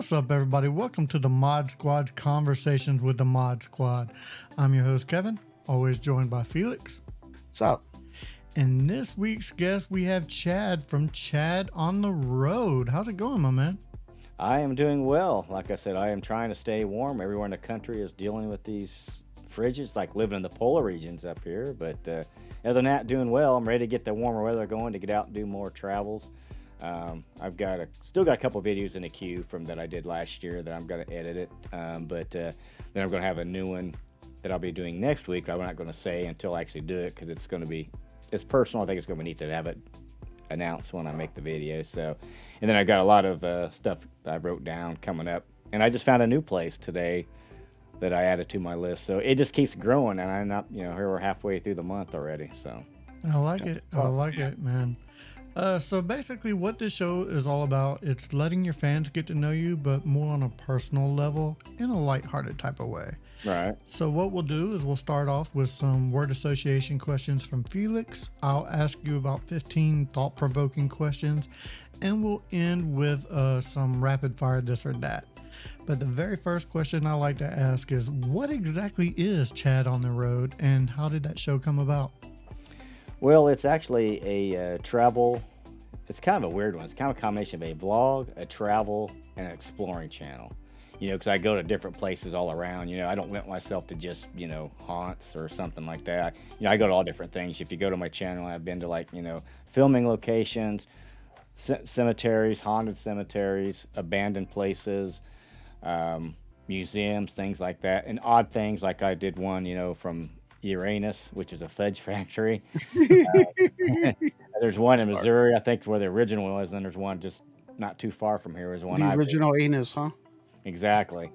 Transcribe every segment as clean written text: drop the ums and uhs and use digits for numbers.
What's up, everybody? Welcome to the Mod Squad's Conversations with the Mod Squad. I'm your host, Kevin, always joined by Felix. What's up? And this week's guest, we have Chad from Chad on the Road. How's it going, my man? I am doing well. Like I said, I am trying to stay warm. Everywhere in the country is dealing with these fridges, like living in the polar regions up here. But other than that, doing well. I'm ready to get the warmer weather going to get out and do more travels. I've still got a couple videos in the queue from that I did last year that I'm going to edit it. But then I'm going to have a new one that I'll be doing next week. I'm not going to say until I actually do it because it's personal. I think it's going to be neat to have it announced when I make the video. So, and then I got a lot of stuff that I wrote down coming up. And I just found a new place today that I added to my list. So it just keeps growing, and I'm not, here we're halfway through the month already. So I like it. I like it, man. So basically what this show is all about, it's letting your fans get to know you, but more on a personal level in a lighthearted type of way. Right. So what we'll do is we'll start off with some word association questions from Felix. I'll ask you about 15 thought-provoking questions, and we'll end with some rapid fire this or that. But the very first question I like to ask is, what exactly is Chad on the Road, and how did that show come about? Well, it's actually a travel. It's kind of a weird one. It's kind of a combination of a vlog, a travel, and an exploring channel. Because I go to different places all around. I don't limit myself to just, haunts or something like that. I go to all different things. If you go to my channel, I've been to filming locations, cemeteries, haunted cemeteries, abandoned places, museums, things like that, and odd things like I did one, from Uranus, which is a fudge factory. There's one in Missouri, I think, where the original was, and there's one just not too far from here. Is one The original anus, huh? Exactly.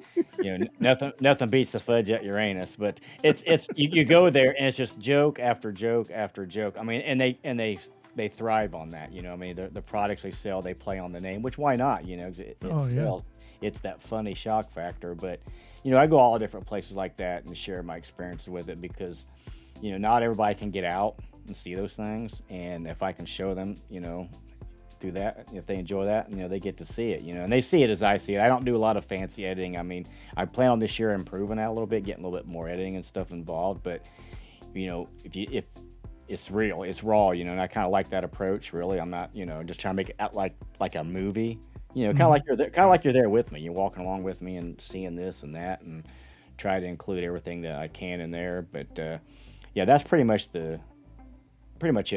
Nothing beats the fudge at Uranus, but it's you go there and it's just joke after joke after joke. I mean, and they thrive on that. I mean, the products they sell, they play on the name, which why not? It sells. It's that funny shock factor. But I go all different places like that and share my experiences with it because not everybody can get out and see those things, and if I can show them, through that, if they enjoy that, they get to see it, and they see it as I see it. I don't do a lot of fancy editing. I mean, I plan on this year improving that a little bit, getting a little bit more editing and stuff involved. But if it's real, it's raw, and I kind of like that approach. Really, I'm not, just trying to make it out like a movie. Kind of like you're there with me. You're walking along with me and seeing this and that, and try to include everything that I can in there. But yeah, that's pretty much it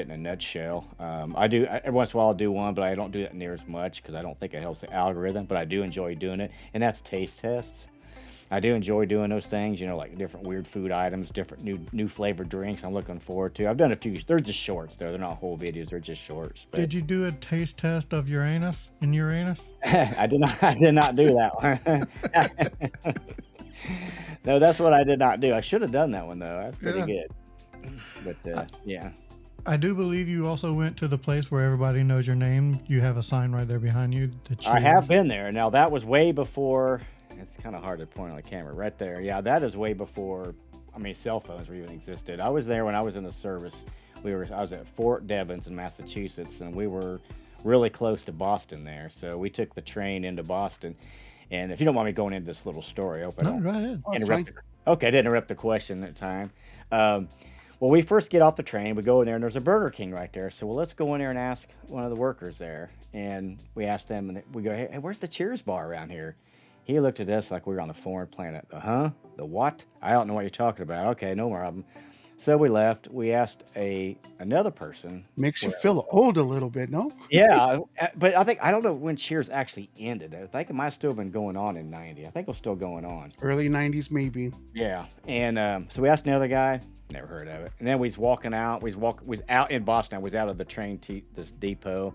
in a nutshell. Every once in a while I'll do one, but I don't do that near as much because I don't think it helps the algorithm, but I do enjoy doing it, and that's taste tests. I do enjoy doing those things, like different weird food items, different new flavored drinks I'm looking forward to. I've done a few. They're just shorts, though. They're not whole videos. They're just shorts. But Did you do a taste test of Uranus in Uranus? I did not do that one. No, that's what I did not do. I should have done that one, though. That's pretty good. But yeah. I do believe you also went to the place where everybody knows your name. You have a sign right there behind you. I have been there. Now, that was way before. It's kind of hard to point on the camera right there. Yeah, that is way before, cell phones even existed. I was there when I was in the service. I was at Fort Devens in Massachusetts, and we were really close to Boston there. So we took the train into Boston. And if you don't mind me going into this little story, go ahead. I didn't interrupt the question at the time. Well, we first get off the train, we go in there, and there's a Burger King right there. So, let's go in there and ask one of the workers there. And we asked them, and we go, hey, where's the Cheers bar around here? He looked at us like we were on a foreign planet. The what? I don't know what you're talking about. Okay, no problem. So we left. We asked another person. Makes you feel old a little bit, no? Yeah, but I don't know when Cheers actually ended. I think it might have still been going on in 90. I think it was still going on. Early 90s, maybe. Yeah, and so we asked another guy. Never heard of it. And then we was walking out. We was out in Boston. We was out of the train this depot.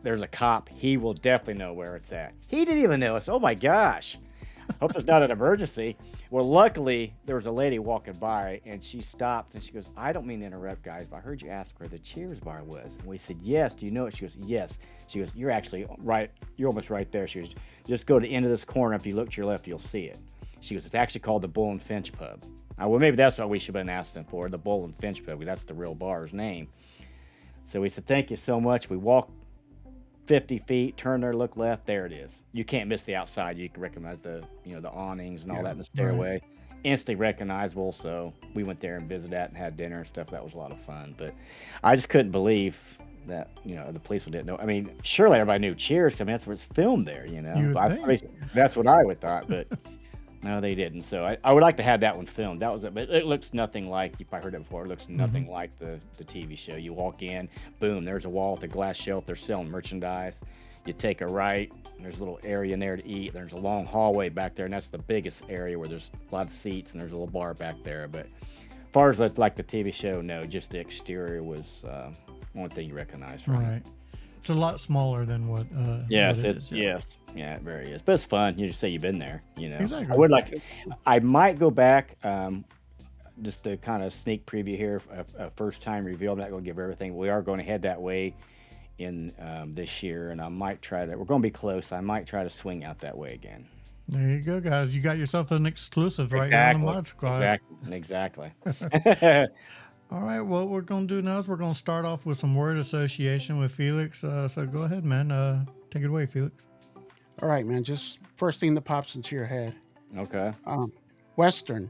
There's a cop. He will definitely know where it's at. He didn't even know us. Oh my gosh. Hope there's not an emergency. Well, luckily there was a lady walking by, and she stopped and she goes, I don't mean to interrupt, guys, but I heard you ask where the Cheers bar was. And we said, yes. Do you know it? She goes, yes. She goes, you're actually right. You're almost right there. She goes, just go to the end of this corner. If you look to your left, you'll see it. She goes, it's actually called the Bull and Finch Pub. Well, maybe that's what we should have been asking for, the Bull and Finch Pub. That's the real bar's name. So we said, thank you so much. We walked 50 feet, turn there, look left, there it is. You can't miss the outside. You can recognize the, the awnings and all Yeah, that in the right. stairway. Instantly recognizable. So we went there and visited that and had dinner and stuff. That was a lot of fun. But I just couldn't believe that, the policeman didn't know. I mean, surely everybody knew Cheers. I mean, that's where it's filmed there, You would think. That's what I would thought, but no, they didn't. So I would like to have that one filmed. That was it. But it looks nothing like, you probably heard it before, it looks nothing like the TV show. You walk in, boom, there's a wall with a glass shelf. They're selling merchandise. You take a right, and there's a little area in there to eat. There's a long hallway back there, and that's the biggest area where there's a lot of seats, and there's a little bar back there. But as far as like the TV show, no, just the exterior was one thing you recognize, right? Right. It's a lot smaller than what. Yes, what it it's is, yeah. yes, yeah, it very is. But it's fun. You just say you've been there. Exactly. I would like. I might go back. Just to kind of sneak preview here, a first time reveal. I'm not going to give everything. We are going to head that way in this year, and I might try to. We're going to be close. I might try to swing out that way again. There you go, guys. You got yourself an exclusive right here on the Mod Squad. Exactly. All right, what we're going to do now is we're going to start off with some word association with Felix. So go ahead, man. Take it away, Felix. All right, man. Just first thing that pops into your head. Okay. Western.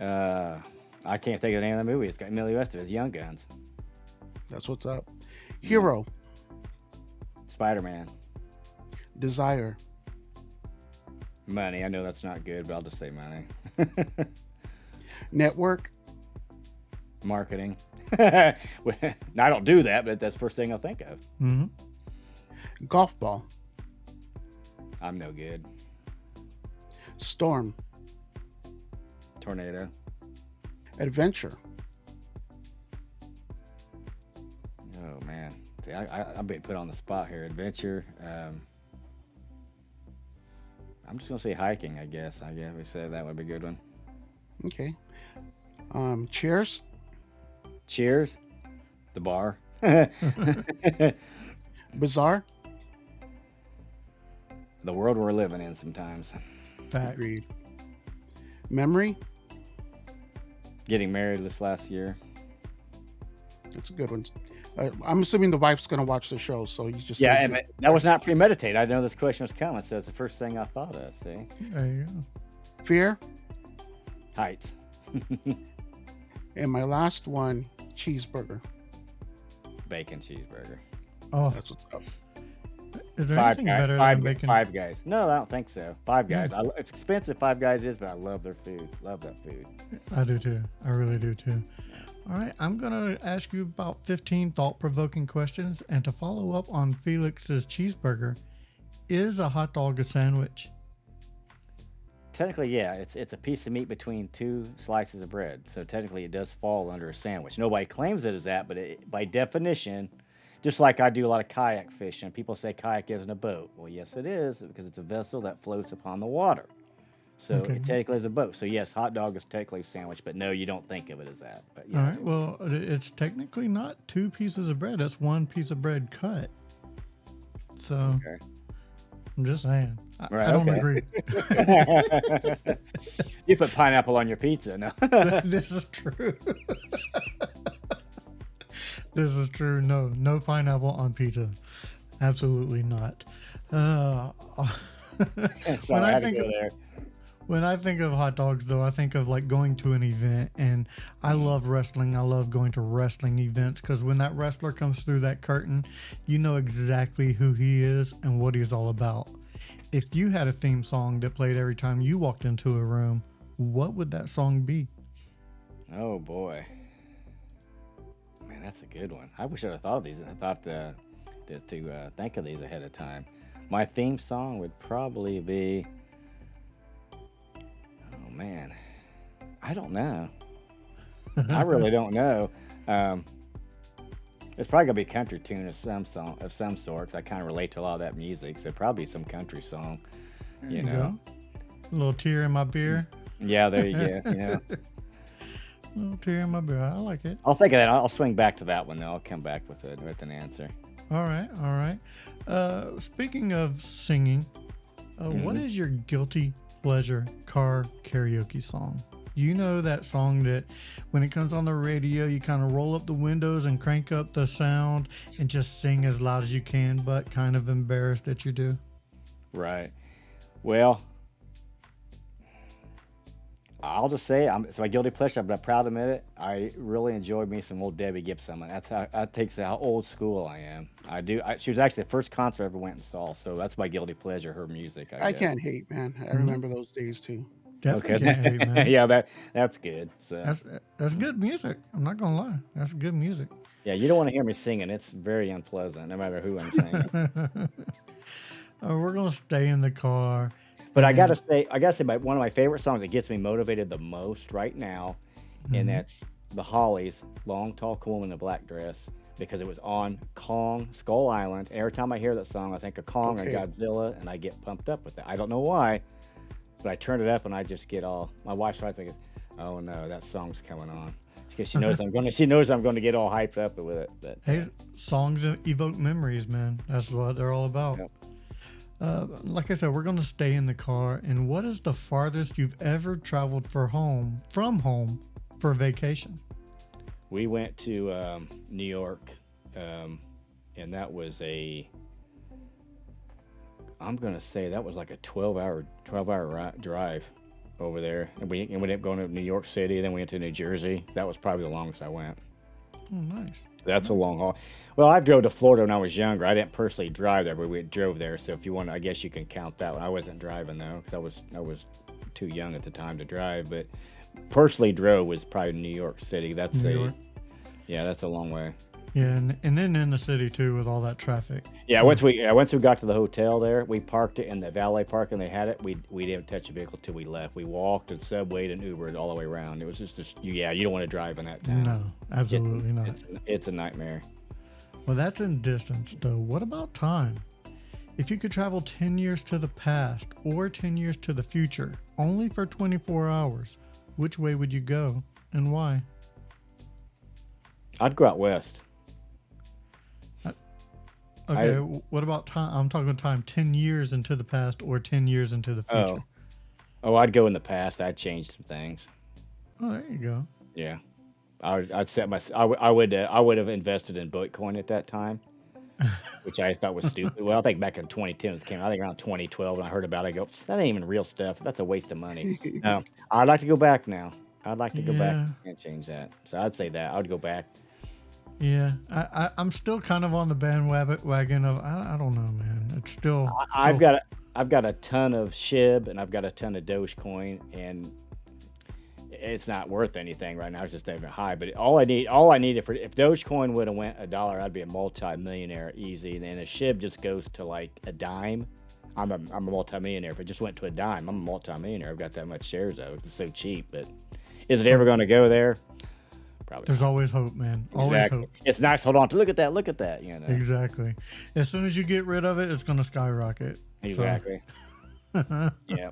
I can't think of the name of the movie. It's got Emilio Estevez, Young Guns, That's what's up. Hero. Spider-Man, Desire. money. I know that's not good, but I'll just say money. Network. Marketing. I don't do that, but that's the first thing I'll think of. Mm-hmm. Golf ball. I'm no good. Storm. Tornado. Adventure. Oh man, see, I'm being put on the spot here. Adventure. I'm just gonna say hiking. I guess we said that would be a good one. Okay. Cheers. Cheers. The bar. Bizarre. The world we're living in sometimes. Fact. Agreed. Memory. Getting married this last year. That's a good one. I'm assuming the wife's going to watch the show, so you just Yeah, and that was not premeditated. I know this question was coming, so it's the first thing I thought of. See, There you go. Fear. heights. And my last one, cheeseburger. Bacon cheeseburger. Oh, That's what's up. is there Five anything guys. better Five, than bacon? Five Guys. No, I don't think so. Five Guys. Yeah. It's expensive. Five Guys is, but I love their food. Love that food. I do too. I really do too. All right, I'm going to ask you about 15 thought-provoking questions, and to follow up on Felix's cheeseburger, is a hot dog a sandwich? Technically, yeah, it's a piece of meat between two slices of bread. So technically, it does fall under a sandwich. Nobody claims it as that, but by definition, just like I do a lot of kayak fishing, people say kayak isn't a boat. Well, yes, it is, because it's a vessel that floats upon the water. So Okay. it technically is a boat. So yes, hot dog is technically a sandwich, but no, you don't think of it as that. But All yeah, right, well, it's technically not two pieces of bread. That's one piece of bread cut. So okay. I'm just saying. Right, I don't okay. agree. You put pineapple on your pizza, no? This is true. This is true. No pineapple on pizza. Absolutely not. Sorry, I had to go there. When I think of hot dogs, though, I think of like going to an event, and I love wrestling. I love going to wrestling events because when that wrestler comes through that curtain, you know exactly who he is and what he's all about. If you had a theme song that played every time you walked into a room, what would that song be? Oh boy, man, that's a good one. I wish I'd have thought of these. I thought to think of these ahead of time. My theme song would probably be. Oh man, I don't know. I really don't know. It's probably gonna be a country tune of some sort. 'Cause I kind of relate to a lot of that music, so probably some country song. There You you know. go. A little tear in my beer. Yeah, there you go. A little tear in my beer. I like it. I'll think of that. I'll swing back to that one though. I'll come back with an answer. All right. Speaking of singing, what is your guilty pleasure car karaoke song? You know that song that when it comes on the radio, you kind of roll up the windows and crank up the sound and just sing as loud as you can, but kind of embarrassed that you do. Right. Well, I'll just say it's my guilty pleasure, but I'm proud to admit it. I really enjoyed me some old Debbie Gibson. That's how that takes how old school I am. I do. She was actually the first concert I ever went and saw, so that's my guilty pleasure. Her music, I I guess. can't hate, man. I Hmm. remember those days too. Definitely can't hate, Okay. man. Yeah, that's good. So That's good music. I'm not gonna lie. That's good music. yeah, you don't want to hear me singing. It's very unpleasant, no matter who I'm singing. We're gonna stay in the car, But and I gotta say, one of my favorite songs that gets me motivated the most right now, and mhm. that's the Hollies, "Long Tall Woman in a Black Dress," because it was on Kong Skull Island. Every time I hear that song, I think of Kong or Okay. Godzilla, and I get pumped up with it. I don't know why, but I turn it up and I just get all. My wife tries thinking, "Oh no, that song's coming on," because she knows I'm going to get all hyped up with it. But Hey, songs evoke memories, man. That's what they're all about. yep. Like I said, we're gonna stay in the car. And what is the farthest you've ever traveled from home for vacation? We went to New York, and that was I'm gonna say that was like a 12-hour drive over there, and we ended up going to New York City. Then we went to New Jersey. That was probably the longest I went. Oh, nice. That's a long haul. Well, I drove to Florida when I was younger. I didn't personally drive there, but we drove there. So if you want, I guess you can count that one. I wasn't driving though, because I was too young at the time to drive. But personally drove was probably New York City. New York. Yeah, that's a long way. Yeah, and then in the city too with all that traffic. Yeah, Oof. once we got to the hotel there, we parked it in the valet parking. They had it. We didn't touch the vehicle till we left. We walked and subwayed and Ubered all the way around. It was just you don't want to drive in that town. No, absolutely not. It's a nightmare. Well, that's in distance, though. What about time? If you could travel 10 years to the past or 10 years to the future, only for 24 hours, which way would you go and why? I'd go out west. Okay, what about time? I'm talking time 10 years into the past or 10 years into the future. I'd go in the past. I'd change some things. Oh, there you go. Yeah, I'd set my. I would have invested in Bitcoin at that time, which I thought was stupid. Well, I think back in 2010 it came. I think around 2012 when I heard about it, I go, that ain't even real stuff. That's a waste of money. No, I'd like to go back now. I'd like to go back Yeah. and change that. So I'd say that I'd go back. Yeah, I'm still kind of on the bandwagon of I don't know, man. It's still I've got a ton of SHIB and I've got a ton of Dogecoin, and it's not worth anything right now. It's just even high. But all I need if Dogecoin would have went $1, I'd be a multi-millionaire easy. And if SHIB just goes to like a dime, I'm a multi-millionaire. If it just went to a dime, I'm a multi-millionaire. I've got that much shares of it. It's so cheap. But is it ever going to go there? Probably there's not. always hope, man. Always Exactly. hope. It's nice. Hold on to look at that. Look at that. You know. Exactly. As soon as you get rid of it, it's going to skyrocket. Exactly. So. Yeah.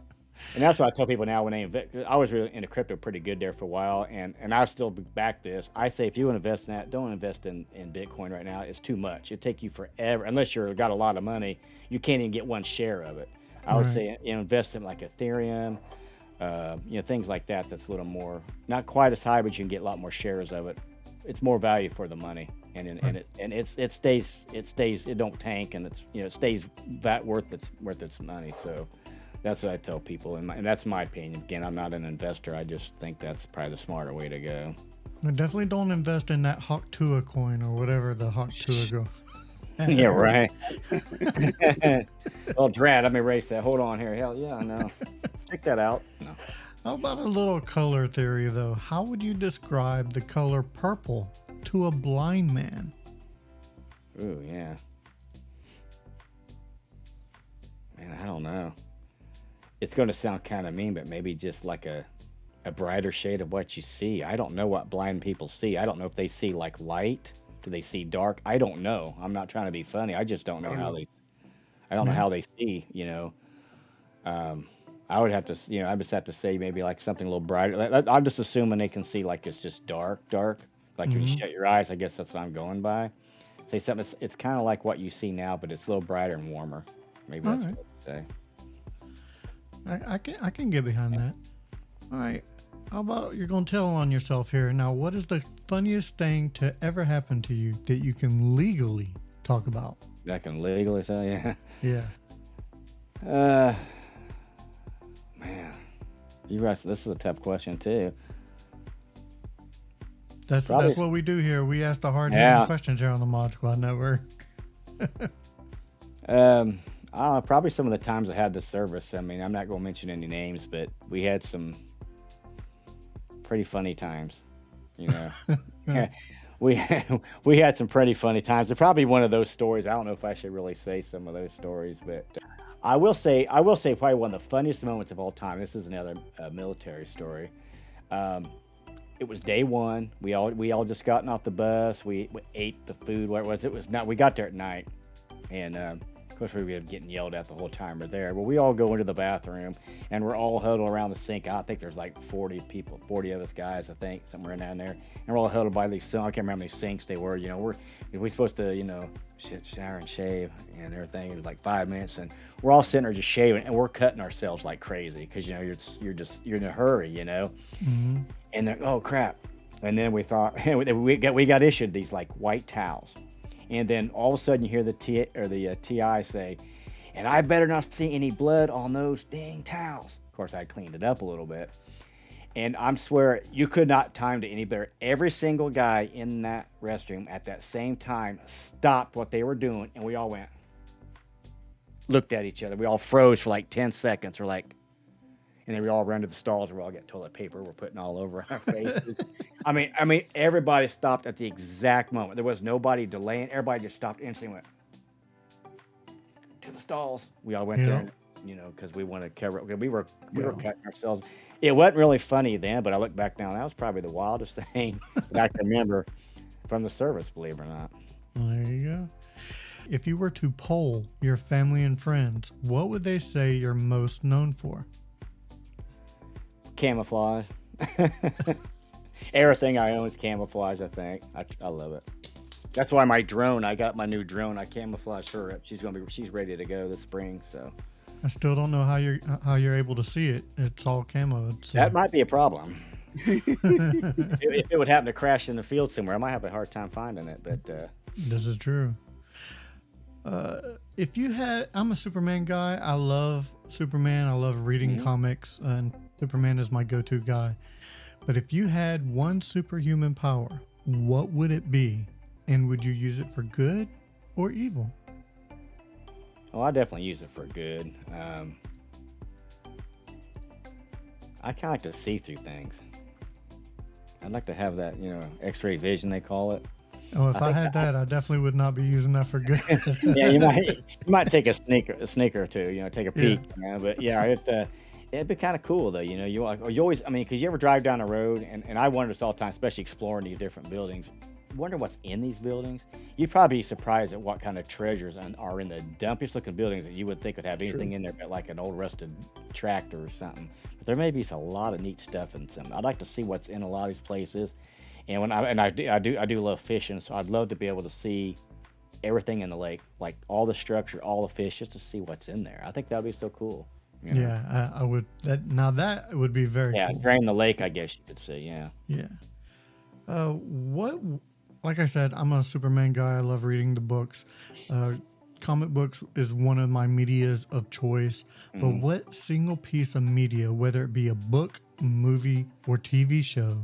And that's what I tell people now when they invest. I was really into crypto pretty good there for a while, and I still back this. I say if you invest in that, don't invest in Bitcoin right now. It's too much. It'd take you forever. Unless you've got a lot of money, you can't even get one share of it. I would Right. say invest in like Ethereum, things like that. That's a little more, not quite as high, but you can get a lot more shares of it. It's more value for the money, and it stays it don't tank, and it stays worth its money. So that's what I tell people, and that's my opinion. Again, I'm not an investor. I just think that's probably the smarter way to go. And definitely don't invest in that Hawk Tua coin or whatever the Hawk Tua go. Yeah, right. Well, Drat, let me erase that. Hold on here. Hell yeah, I know. Check that out. No. How about a little color theory, though? How would you describe the color purple to a blind man? Ooh, yeah. Man, I don't know. It's going to sound kind of mean, but maybe just like a brighter shade of what you see. I don't know what blind people see. I don't know if they see like light. Do they see dark? I don't know. I'm not trying to be funny. I just don't know I don't know Yeah. how they see, I would have to, I just have to say maybe like something a little brighter. I'm just assuming they can see like it's just dark. Like if you Mhm. shut your eyes, I guess that's what I'm going by. Say something. It's kind of like what you see now, but it's a little brighter and warmer. Maybe All that's right. what I'd say. I can get behind that. All right. How about you're going to tell on yourself here. Now, what is the funniest thing to ever happen to you that you can legally talk about? I can legally say, yeah. Yeah. Uh, man, this is a tough question too. That's Probably, what we do here. We ask the hard-hitting yeah. questions here on the Mod Squad Network. I don't know, probably some of the times I had the service. I mean, I'm not going to mention any names, but we had some pretty funny times. You know, we had some pretty funny times. They're probably one of those stories. I don't know if I should really say some of those stories, but I will say probably one of the funniest moments of all time. This is another military story. Um, it was day one. We all just gotten off the bus. We ate the food. What it was? It was not. We got there at night, and of course we were getting yelled at the whole time we're there. Well, we all go into the bathroom, and we're all huddled around the sink. I think there's like 40 people, 40 of us guys, I think, somewhere down there, and we're all huddled by these. I can't remember how many sinks they were. You know, we're supposed to, shower and shave and everything in like 5 minutes, and we're all sitting there just shaving, and we're cutting ourselves like crazy because you're in a hurry, Mm-hmm. and then, oh crap, and then we thought we got issued these like white towels, and then all of a sudden you hear the TI say, and I better not see any blood on those dang towels. Of course, I cleaned it up a little bit, and I'm swear you could not time it any better. Every single guy in that restroom at that same time stopped what they were doing, and we all looked at each other. We all froze for like 10 seconds. We're like, and then we all run to the stalls where we all get toilet paper we're putting all over our faces. I mean, everybody stopped at the exact moment. There was nobody delaying. Everybody just stopped instantly, went to the stalls. We all went there, Yeah. and, because we wanted to cover it. We were cutting ourselves. It wasn't really funny then, but I look back now, that was probably the wildest thing that I can remember from the service, believe it or not. Well, there you go. If you were to poll your family and friends, what would they say you're most known for? Camouflage. Everything I own is camouflage, I think. I love it. That's why I got my new drone. I camouflage her up. She's ready to go this spring. So I still don't know how you're able to see it. It's all camoed. So. that might be a problem. If it would happen to crash in the field somewhere, I might have a hard time finding it. But This is true. I'm a Superman guy. I love Superman. I love reading comics, and Superman is my go-to guy. But if you had one superhuman power, what would it be? And would you use it for good or evil? I definitely use it for good. I kind of like to see through things. I'd like to have that, X-ray vision they call it. Oh, if I I think had that, I definitely would not be using that for good. Yeah, you might take a sneaker or two, take a peek, but yeah, it'd be kind of cool though, you always, I mean, because you ever drive down the road, and I wonder this all the time, especially exploring these different buildings, wonder what's in these buildings. You'd probably be surprised at what kind of treasures are in the dumpiest looking buildings that you would think would have anything in there but like an old rusted tractor or something. But there may be a lot of neat stuff in some. I'd like to see what's in a lot of these places. And I do love fishing, so I'd love to be able to see everything in the lake, like all the structure, all the fish, just to see what's in there. I think that'd be so cool. Yeah, I would. That would be very Yeah, cool. drain the lake, I guess you could say. Yeah. Yeah. What? Like I said, I'm a Superman guy. I love reading the books. Comic books is one of my medias of choice. But what single piece of media, whether it be a book, movie, or TV show,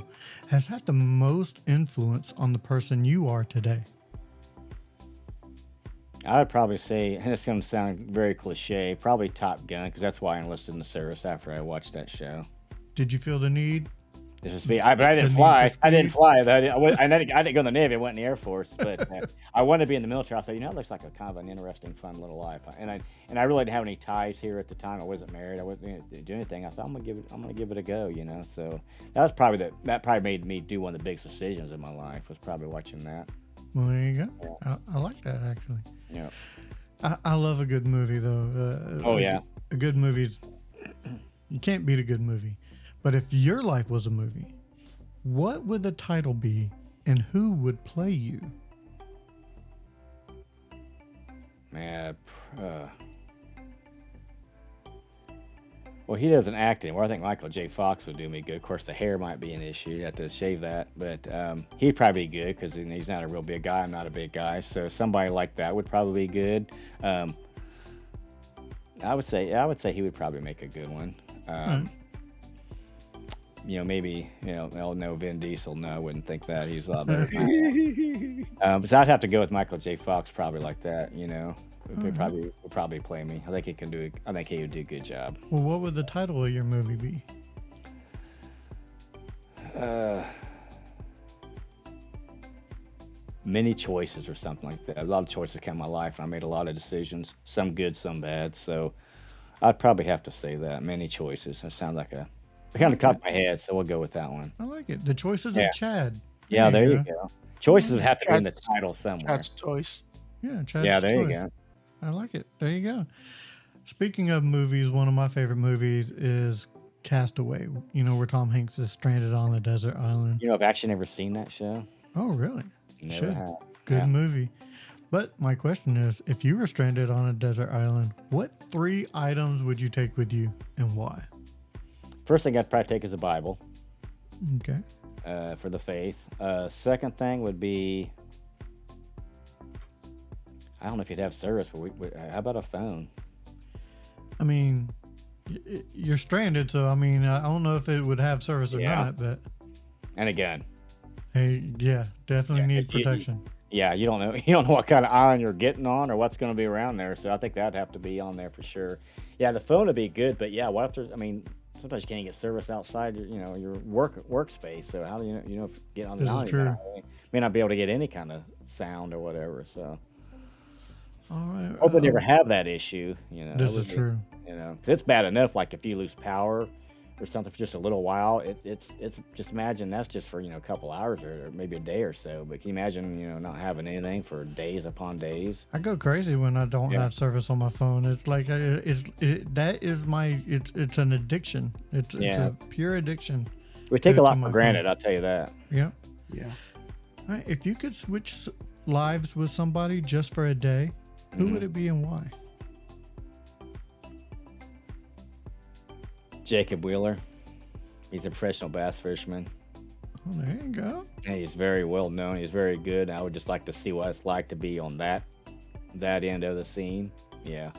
has had the most influence on the person you are today? I would probably say, and it's going to sound very cliche, probably Top Gun, because that's why I enlisted in the service after I watched that show. Did you feel the need? This is speed. But I didn't The need fly. for I didn't speed? fly. I didn't go in the Navy. I went in the Air Force. But I wanted to be in the military. I thought, it looks like a kind of an interesting, fun little life. And I really didn't have any ties here at the time. I wasn't married. I wasn't going to do anything. I thought I'm gonna give it a go. So that probably made me do one of the biggest decisions in my life. Was probably watching that. Well, there you go. I like that actually. Yeah. I love a good movie though. Oh yeah. A good movie. You can't beat a good movie. But if your life was a movie, what would the title be, and who would play you? Man, Well, he doesn't act anymore. I think Michael J. Fox would do me good. Of course, the hair might be an issue. You have to shave that, but he'd probably be good because he's not a real big guy. I'm not a big guy, so somebody like that would probably be good. Um, I would say he would probably make a good one. All right. Maybe I'll know Vin Diesel. No, I wouldn't think that. He's a lot better than I am. But I'd have to go with Michael J. Fox probably like that. All He right. probably play me. I think he can do it. I think he would do a good job. Well, what would the title of your movie be? Uh, Many choices or something like that. A lot of choices came in my life, and I made a lot of decisions. Some good, some bad. So I'd probably have to say that. Many choices. That sounds like it I kind of like it. caught my head, so we'll go with that one. I like it. The choices Yeah. of Chad. There Yeah, you there you go. go. I Choices like would it. have to be in the Chad's, title somewhere. Chad's choice. Yeah, Yeah, Chad's there you choice. go. I like it. There you go. Speaking of movies, one of my favorite movies is Castaway. Where Tom Hanks is stranded on a desert island. I've actually never seen that show. Oh, really? You Never should. have. Good Yeah. movie. But my question is, if you were stranded on a desert island, what 3 items would you take with you and why? First thing I'd probably take is a Bible Okay. for the faith. Second thing would be, I don't know if you'd have service, but how about a phone? I mean, you're stranded, so I don't know if it would have service or Yeah. not, but And a gun. hey, yeah, definitely Yeah, need 'cause you, protection. yeah, you don't know you don't know what kind of island you're getting on or what's going to be around there. So I think that'd have to be on there for sure. Yeah, the phone would be good, but yeah, what if there's? I mean, sometimes you can't get service outside your workspace. So how do if you get on the This is island, true. may not be able to get any kind of sound or whatever. So All right. hope we never have that issue. That This is would be, true. 'cause it's bad enough. Like if you lose power or something for just a little while, it's just imagine that's just for a couple hours or maybe a day or so. But can you imagine not having anything for days upon days? I go crazy when I don't Yeah. have service on my phone. It's like it's an addiction. It's Yeah. a pure addiction We take a to lot my for granted. phone. I'll tell you that. Yeah. Yeah. All right. If you could switch lives with somebody just for a day, who would Mhm. it be and why? Jacob Wheeler, he's a professional bass fisherman. Oh, there you go. And he's very well known. He's very good. I would just like to see what it's like to be on that end of the scene. Yeah.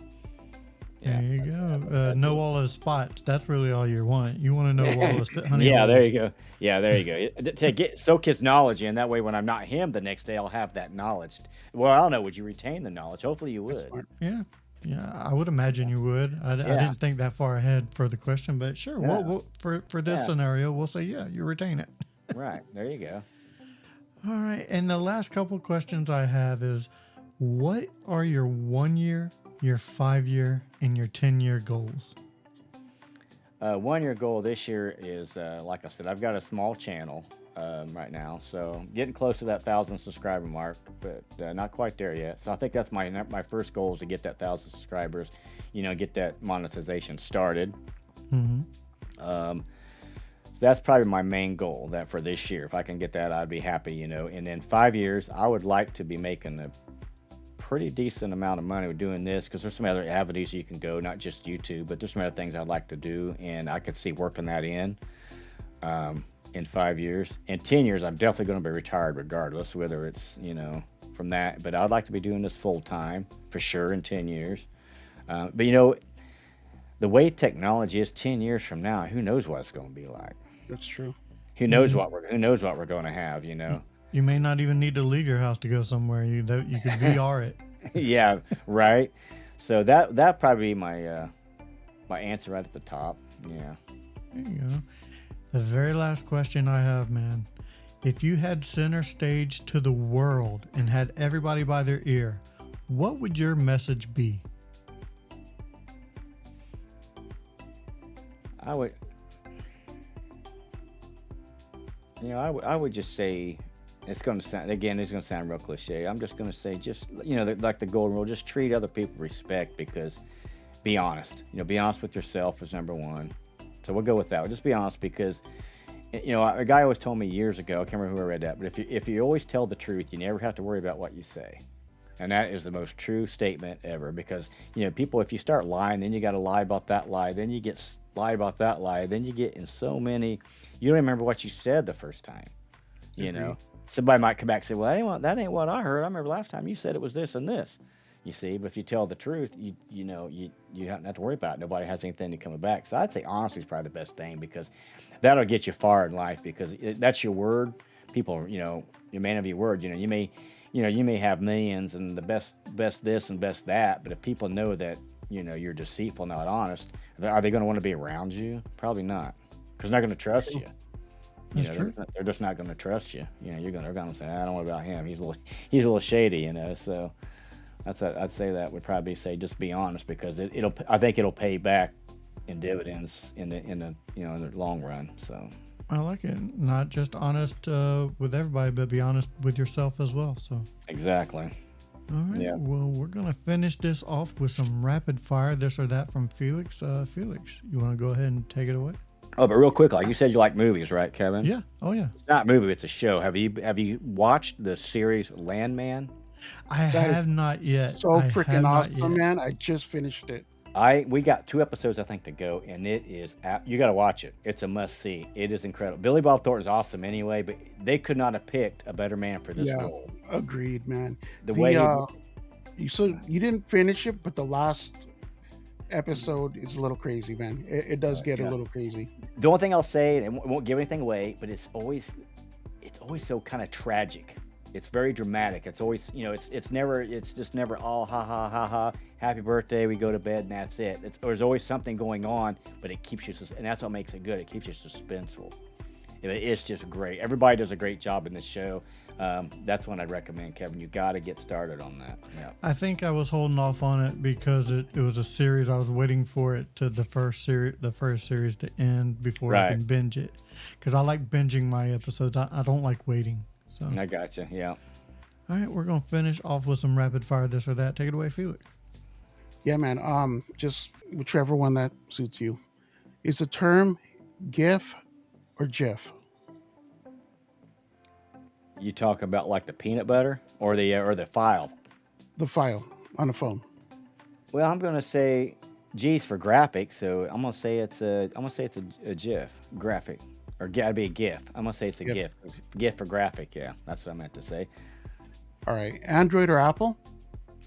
There you go. Know all those spots. That's really all you want. You want to know all those honey Yeah, there holes. you go. Yeah, there you go. To soak his knowledge in. That way, when I'm not him the next day, I'll have that knowledge. Well, I don't know. Would you retain the knowledge? Hopefully, you That's would. smart. Yeah. Yeah, I would imagine you would. I Yeah. didn't think that far ahead for the question, but sure. Yeah. For this Yeah. scenario, we'll say, yeah, you retain it. Right. There you go. All right. And the last couple questions I have is, what are your 1 year, your 5 year, and your 10 year goals? 1 year goal this year is, like I said, I've got a small channel right now, so getting close to that 1,000 subscriber mark, but not quite there yet. So I think that's my first goal is to get that 1,000 subscribers, get that monetization started. Mm-hmm. Um, so that's probably my main goal that for this year. If I can get that, I'd be happy. And then 5 years, I would like to be making a pretty decent amount of money with doing this because there's some other avenues you can go, not just YouTube, but there's some other things I'd like to do, and I could see working that in 5 years. In 10 years, I'm definitely going to be retired regardless, whether it's, from that. But I'd like to be doing this full time for sure in 10 years. But, the way technology is 10 years from now, who knows what it's going to be like? That's true. Who knows what we're going to have, You may not even need to leave your house to go somewhere. You could VR it. Yeah, right. So that probably be my my answer right at the top. Yeah. There you go. The very last question I have, man. If you had center stage to the world and had everybody by their ear, what would your message be? I would I would just say it's going to sound real cliche. I'm just going to say like the golden rule, just treat other people with respect because be honest. Be honest with yourself is number one. So we'll go with that. Just be honest because a guy always told me years ago, I can't remember who I read that, but if you always tell the truth, you never have to worry about what you say. And that is the most true statement ever because, people, if you start lying, then you got to lie about that lie. Then you get lie about that lie. Then you get in so many, you don't remember what you said the first time. You know, Agreed. somebody might come back and say, "Well, that ain't what I heard. I remember last time you said it was this and this." You see, but if you tell the truth, you don't have to worry about it. Nobody has anything to come back. So I'd say honesty is probably the best thing because that'll get you far in life because that's your word. People, you're a man of your word. You may have millions and the best this and best that, but if people know that you're deceitful, not honest, are they going to want to be around you? Probably not, because they're not going to trust you. That's true. They're just not going to trust you. They're going to say, I don't know about him. He's a little shady. So I'd say that would probably say just be honest because I think it'll pay back in dividends in the long run. So I like it. Not just honest with everybody, but be honest with yourself as well. So exactly. all right. Yeah. Well, we're gonna finish this off with some rapid fire, this or that from Felix. Felix, you want to go ahead and take it away? Oh, but real quick, like you said, you like movies, right, Kevin? Yeah. Oh yeah. It's not a movie; it's a show. Have you watched the series Landman? I That is have not yet. so I freaking have not awesome, yet. man. I just finished it. We got 2 episodes, I think, to go, and it is you got to watch it. It's a must see. It is incredible. Billy Bob Thornton's awesome anyway, but they could not have picked a better man for this Yeah, role. agreed, man. The way You didn't finish it, but the last episode is a little crazy, man. It does get a yeah. little crazy. The only thing I'll say, and it won't give anything away, but it's always so kind of tragic. It's very dramatic. It's always, it's just never all ha ha ha ha, happy birthday, we go to bed and that's it. There's always something going on, but it keeps you, and that's what makes it good. It keeps you suspenseful. It's just great. Everybody does a great job in this show. That's one I'd recommend, Kevin. You got to get started on that. Yeah. I think I was holding off on it because it was a series. I was waiting for it to the first series to end before I Right. can binge it. Because I like binging my episodes. I don't like waiting. So I gotcha. Yeah. all right, we're gonna finish off with some rapid fire, this or that. Take it away, Felix. Yeah, man. Just whichever one that suits you. Is the term GIF or GIF? You talk about like the peanut butter or the file. The file on a phone. Well, I'm gonna say G's for graphic, so I'm gonna say it's a GIF graphic, or gotta be a GIF. I'm gonna say it's a GIF. GIF. GIF for graphic. Yeah, that's what I meant to say. All right. Android or Apple?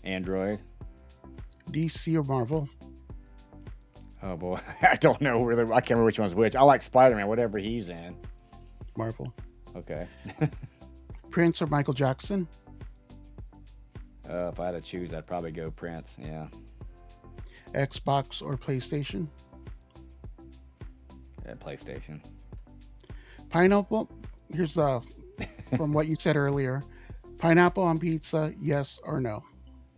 Android. DC or Marvel? Oh boy, I don't know whether I can't remember which one's which. I like Spider-Man, whatever he's in. Marvel. Okay. Prince or Michael Jackson? If I had to choose, I'd probably go Prince. Yeah. Xbox or PlayStation? PlayStation. Pineapple. Here's from what you said earlier. Pineapple on pizza, yes or no?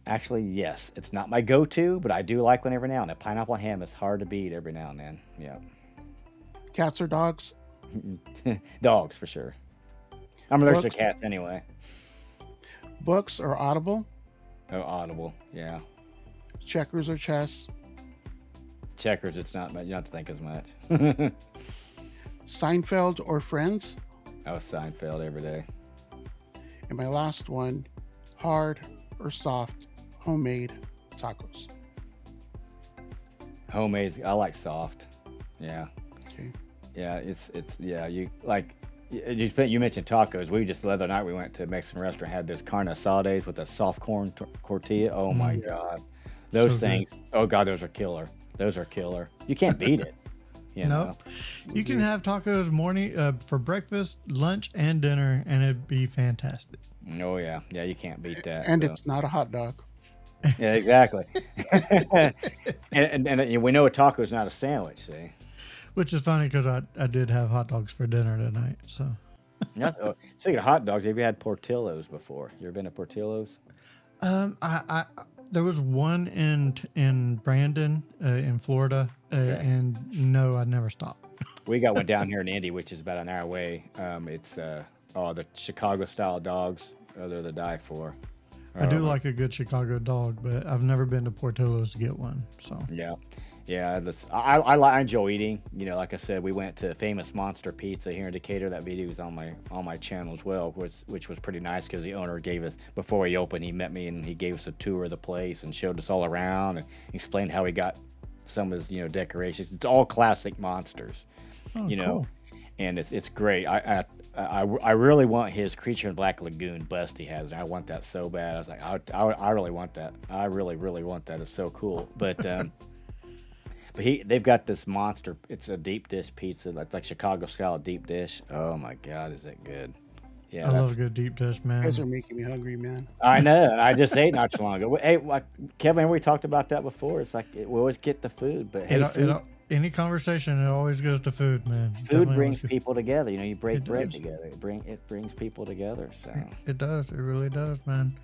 Actually, yes. It's not my go-to, but I do like one every now and then. Pineapple ham is hard to beat every now and then. Yeah. Cats or dogs? Dogs for sure. I'm allergic Books, to cats anyway. books or Audible? Oh, Audible. Yeah. Checkers or chess? Checkers. It's not much. You don't have to think as much. Seinfeld or Friends? Oh, Seinfeld every day. And my last one, hard or soft homemade tacos? Homemade. I like soft. Yeah. Okay. Yeah. Yeah. You mentioned tacos. We just the other night we went to a Mexican restaurant, had this carne asades with a soft corn tortilla. Oh my God. Those So good. things. Oh God, those are killer. Those are killer. You can't beat it. You know? Nope. You can have tacos morning for breakfast, lunch, and dinner, and it'd be fantastic. Oh yeah. Yeah, you can't beat that. And so. it's not a hot dog. Yeah, exactly. and we know a taco is not a sandwich. See. Which is funny because I did have hot dogs for dinner tonight. So Speaking of hot dogs, have you had Portillo's before? You ever been to Portillo's? I there was one in Brandon in Florida, Okay. and no, I never stopped. We got one down here in Indy, which is about an hour away. It's the Chicago style dogs. Oh, they're the die for. I do like a good Chicago dog, but I've never been to Portillo's to get one. So Yeah. Yeah, I enjoy eating. Like I said, we went to Famous Monster Pizza here in Decatur. That video is on my channel as well, which was pretty nice because the owner gave us, before we opened, he met me and he gave us a tour of the place and showed us all around and explained how he got some of his, decorations. It's all classic monsters, Oh, you know, cool. and it's great. I really want his Creature in Black Lagoon bust he has. And I want that so bad. I was like, I really want that. I really, really want that. It's so cool. But they've got this monster. It's a deep dish pizza. That's like Chicago style deep dish. Oh my God, is it good? I Yeah, love a that's. good deep dish, You guys man. are making me hungry, man. I know. I just ate not too long ago. Hey, like Kevin, we talked about that before. It's like we always get the food, but It hey, food any conversation, it always goes to food, man. food Definitely always brings goes. people together. You break It bread does. together. It brings people together. So It does. It really does, man.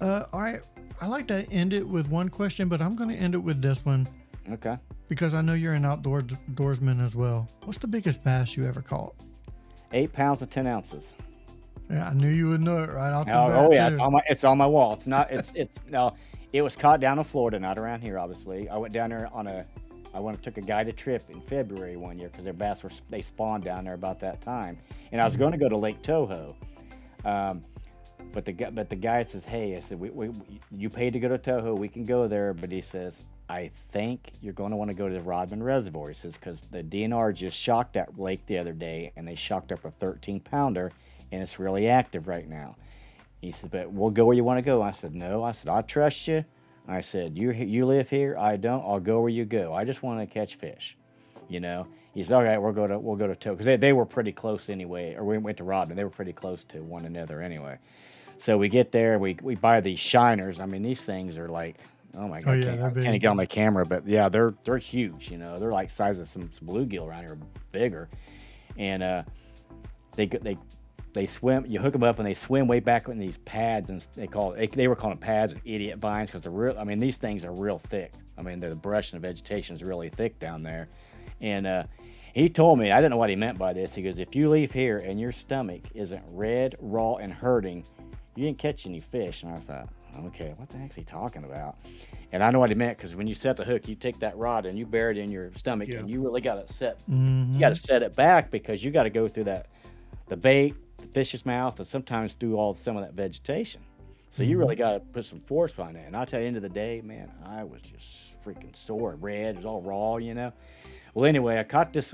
All right. I like to end it with one question, but I'm going to end it with this one okay, because I know you're an outdoorsman as well. What's the biggest bass you ever caught? 8 pounds and 10 ounces. Yeah, I knew you would know it right off the Oh bat yeah, too. it's on my wall. It's not. It's no. It was caught down in Florida, not around here. Obviously, I went down there I went and took a guided trip in February one year because their bass they spawned down there about that time, and I was going to go to Lake Toho, um, but the guide says, hey, I said, we you paid to go to Toho, we can go there, but he says, I think you're going to want to go to the Rodman Reservoir. He says because the DNR just shocked that lake the other day, and they shocked up a 13-pounder, and it's really active right now. He said, but we'll go where you want to go. I said, no. I said, I trust you. I said, you live here. I don't. I'll go where you go. I just want to catch fish. You know. He said, all right, we'll go to Toe because they were pretty close anyway. Or we went to Rodman. They were pretty close to one another anyway. So we get there. We buy these shiners. I mean, these things are like, oh my Oh God, yeah, they're I can't big. get on my camera, but yeah, they're huge. They're like size of some bluegill around here, bigger. And they swim. You hook them up, and they swim way back in these pads, and they were calling them pads and idiot vines because they're real. I mean, these things are real thick. I mean, the brush and the vegetation is really thick down there. And he told me, I didn't know what he meant by this. He goes, if you leave here and your stomach isn't red, raw, and hurting, you didn't catch any fish. And I thought, okay, what the heck's he talking about? And I know what he meant because when you set the hook, you take that rod and you bury it in your stomach, Yeah. and you really got to Mm-hmm. set it back because you got to go through the bait, the fish's mouth, and sometimes do some of that vegetation. So you Mm-hmm. really got to put some force behind it. And I tell you, end of the day, man, I was just freaking sore, red. It was all raw. Well, anyway, I caught this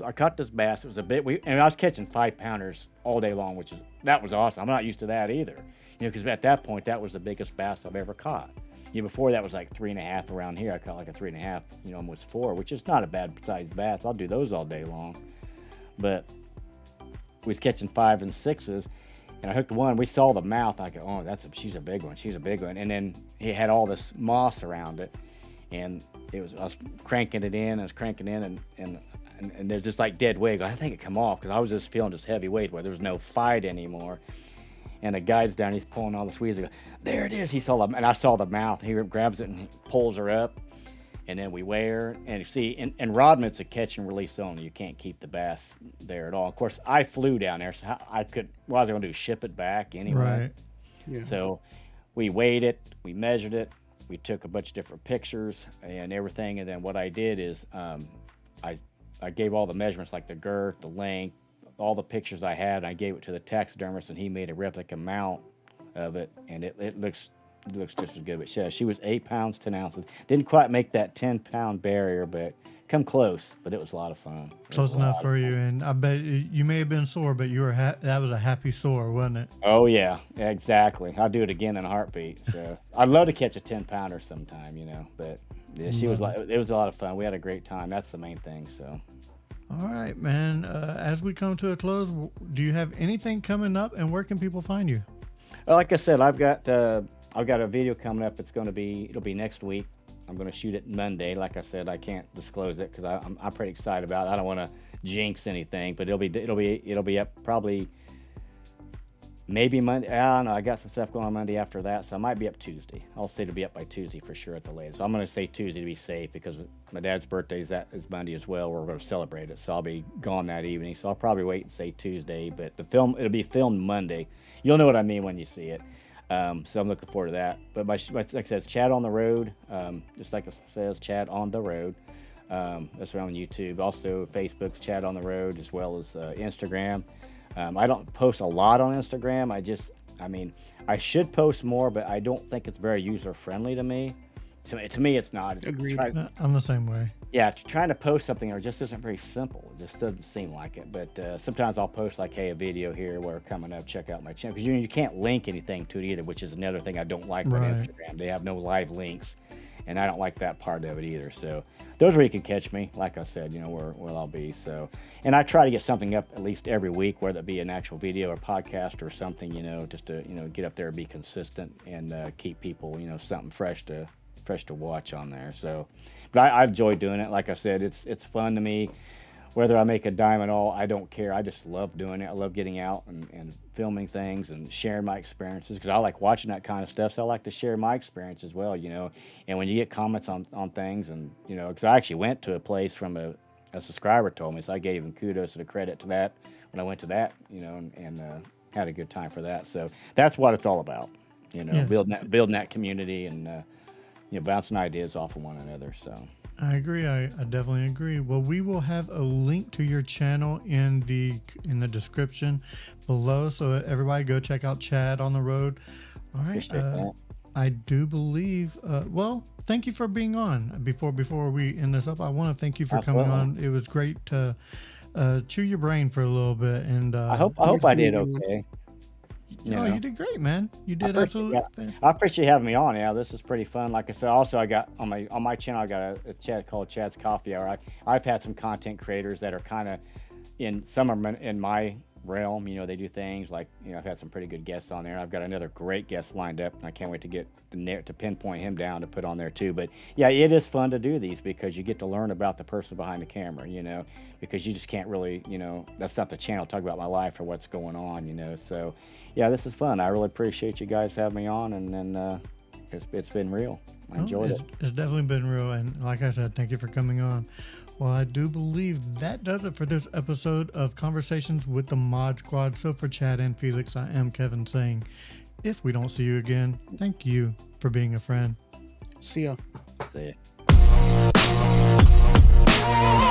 bass. It was and I was catching 5-pounders all day long, that was awesome. I'm not used to that either, because at that point that was the biggest bass I've ever caught. Before that was like 3.5 around here. I caught like a 3.5, almost 4, which is not a bad sized bass. I'll do those all day long, but we was catching 5 and 6s, and I hooked one. We saw the mouth. I go, oh, she's a big one. She's a big one. And then he had all this moss around it, and I was cranking it in. I was cranking in, and there's just like dead weight. I think it come off because I was just feeling just heavy weight where there was no fight anymore. And the guide's down. He's pulling all the squeeze. I go, there it is. And I saw the mouth. He grabs it and he pulls her up. And then we weigh her, and you see, in Rodman, it's a catch and release only. You can't keep the bass there at all. Of course, I flew down there, so I could. What was I going to do? Ship it back anyway. Right. Yeah. So we weighed it, we measured it, we took a bunch of different pictures and everything. And then what I did is, I gave all the measurements, like the girth, the length, all the pictures I had. And I gave it to the taxidermist, and he made a replica mount of it, and it looks just as good. But she was 8 pounds 10 ounces. Didn't quite make that 10-pound barrier, but come close. But it was a lot of fun. It was Close a enough lot of for fun. you, and I bet you may have been sore, but you were that was a happy sore, wasn't it? Oh yeah, exactly. I'll do it again in a heartbeat. So I'd love to catch a 10-pounder sometime, But yeah, she was Love it. like, it was a lot of fun. We had a great time. That's the main thing. So. All right, man. As we come to a close, do you have anything coming up, and where can people find you? Well, like I said, I've got a video coming up. It'll be next week. I'm going to shoot it Monday. Like I said, I can't disclose it because I'm pretty excited about it. I don't want to jinx anything, but it'll be up probably maybe Monday. I don't know. I got some stuff going on Monday after that, so I might be up Tuesday. I'll say it'll be up by Tuesday for sure at the latest. So I'm going to say Tuesday to be safe because my dad's birthday is Monday as well. We're going to celebrate it, so I'll be gone that evening. So I'll probably wait and say Tuesday, but it'll be filmed Monday. You'll know what I mean when you see it. So I'm looking forward to that. But like I said, it's Chad on the Road. Just like it says, Chad on the Road. That's around YouTube. Also, Facebook's Chad on the Road, as well as Instagram. I don't post a lot on Instagram. I should post more, but I don't think it's very user friendly to me. To me, it's not. Agreed. Try, I'm the same way. Yeah, trying to post something or just isn't very simple. It just doesn't seem like it. But sometimes I'll post like, "Hey, a video here. We're coming up. Check out my channel." Because you can't link anything to it either, which is another thing I don't like about Right. Instagram. They have no live links, and I don't like that part of it either. So those where you can catch me. Like I said, where I'll be. So, and I try to get something up at least every week, whether it be an actual video or podcast or something. Just to get up there, and be consistent, and keep people something fresh to watch on there. So, but I enjoy doing it. Like I said, it's fun to me. Whether I make a dime at all, I don't care. I just love doing it. I love getting out and filming things and sharing my experiences because I like watching that kind of stuff. So I like to share my experience as well. And when you get comments on things and, because I actually went to a place from a subscriber told me, so I gave him kudos and the credit to that when I went to that, and had a good time for that. So that's what it's all about, Yes. building that community and, bouncing ideas off of one another. So. I agree. I definitely agree. Well, we will have a link to your channel in the description below, so everybody go check out Chad on the road. All right. Appreciate that. I do believe. Well, thank you for being on. Before we end this up, I want to thank you for coming Absolutely. on. It was great to chew your brain for a little bit, and Nice I to meet did you. okay. You oh, know, you did great, man. You I did appreciate absolutely. yeah, I appreciate you having me on. Yeah, this is pretty fun. Like I said, also I got on my channel I got a chat called Chad's Coffee Hour. I've had some content creators that are kind of in some are in my realm. They do things like I've had some pretty good guests on there. I've got another great guest lined up, and I can't wait to get to pinpoint him down to put on there too. But yeah, it is fun to do these because you get to learn about the person behind the camera. Because you just can't really that's not the channel talk about my life or what's going on. So yeah, this is fun. I really appreciate you guys having me on, and it's been real. I Oh, enjoyed it. it's definitely been real. And like I said, thank you for coming on. Well, I do believe that does it for this episode of Conversations with the Mod Squad. So for Chad and Felix, I am Kevin saying, if we don't see you again, thank you for being a friend. See ya. See ya.